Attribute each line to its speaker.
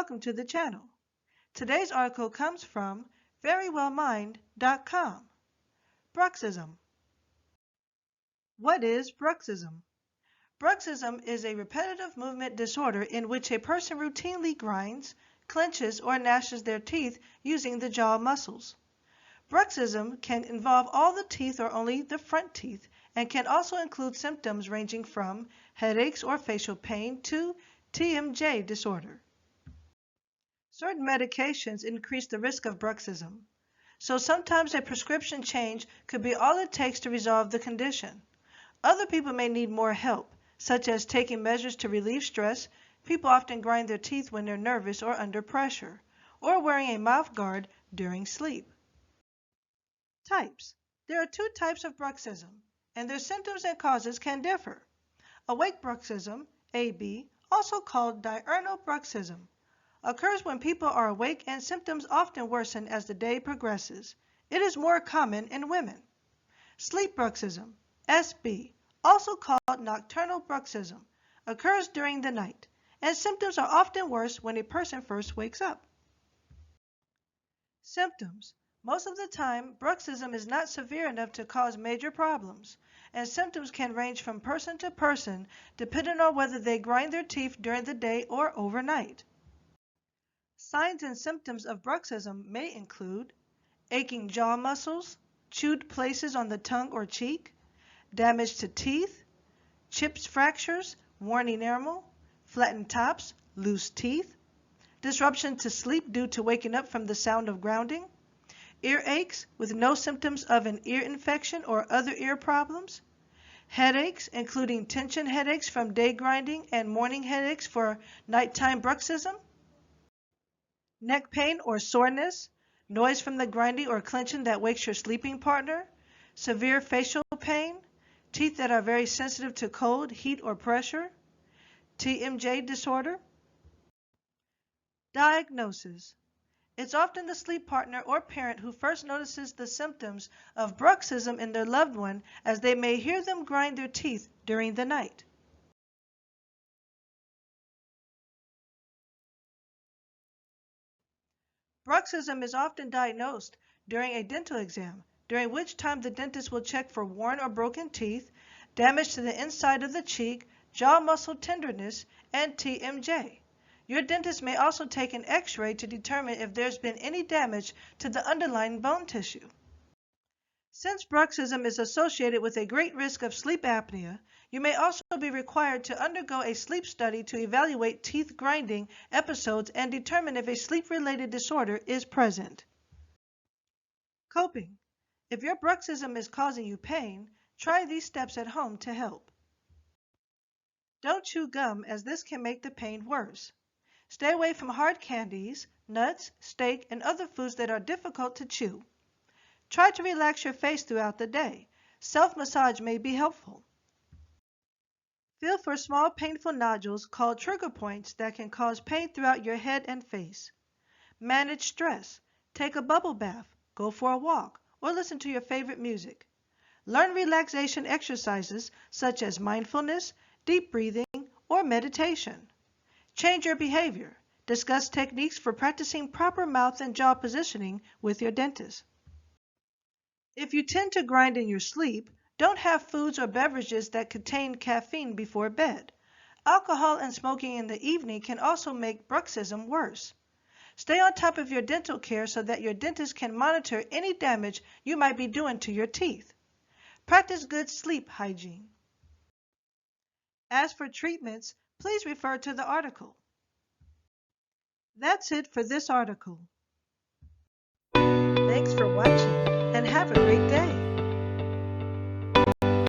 Speaker 1: welcome to the channel. Today's article comes from verywellmind.com. Bruxism. What is bruxism? Bruxism is a repetitive movement disorder in which a person routinely grinds, clenches, or gnashes their teeth using the jaw muscles. Bruxism can involve all the teeth or only the front teeth, and can also include symptoms ranging from headaches or facial pain to TMJ disorder. Certain medications increase the risk of bruxism, so sometimes a prescription change could be all it takes to resolve the condition. Other people may need more help, such as taking measures to relieve stress. People often grind their teeth when they're nervous or under pressure, or wearing a mouth guard during sleep. Types. There are two types of bruxism, and their symptoms and causes can differ. Awake bruxism, AB, also called diurnal bruxism, occurs when people are awake and symptoms often worsen as the day progresses. It is more common in women. Sleep bruxism, SB, also called nocturnal bruxism, occurs during the night, and symptoms are often worse when a person first wakes up. Symptoms. Most of the time, bruxism is not severe enough to cause major problems, and symptoms can range from person to person depending on whether they grind their teeth during the day or overnight. Signs and symptoms of bruxism may include aching jaw muscles, chewed places on the tongue or cheek, damage to teeth, chips, fractures, worn enamel, flattened tops, loose teeth, disruption to sleep due to waking up from the sound of grounding, ear aches with no symptoms of an ear infection or other ear problems, headaches including tension headaches from day grinding and morning headaches for nighttime bruxism, neck pain or soreness, noise from the grinding or clenching that wakes your sleeping partner, severe facial pain, teeth that are very sensitive to cold, heat, or pressure, TMJ disorder. Diagnosis. It's often the sleep partner or parent who first notices the symptoms of bruxism in their loved one, as they may hear them grind their teeth during the night. Bruxism is often diagnosed during a dental exam, during which time the dentist will check for worn or broken teeth, damage to the inside of the cheek, jaw muscle tenderness, and TMJ. Your dentist may also take an X-ray to determine if there's been any damage to the underlying bone tissue. Since bruxism is associated with a great risk of sleep apnea, you may also be required to undergo a sleep study to evaluate teeth grinding episodes and determine if a sleep-related disorder is present. Coping. If your bruxism is causing you pain, try these steps at home to help. Don't chew gum, as this can make the pain worse. Stay away from hard candies, nuts, steak, and other foods that are difficult to chew. Try to relax your face throughout the day. Self-massage may be helpful. Feel for small painful nodules called trigger points that can cause pain throughout your head and face. Manage stress. Take a bubble bath, go for a walk, or listen to your favorite music. Learn relaxation exercises such as mindfulness, deep breathing, or meditation. Change your behavior. Discuss techniques for practicing proper mouth and jaw positioning with your dentist. If you tend to grind in your sleep, don't have foods or beverages that contain caffeine before bed. Alcohol and smoking in the evening can also make bruxism worse. Stay on top of your dental care so that your dentist can monitor any damage you might be doing to your teeth. Practice good sleep hygiene. As for treatments, please refer to the article. That's it for this article. Thanks for watching and have a great day.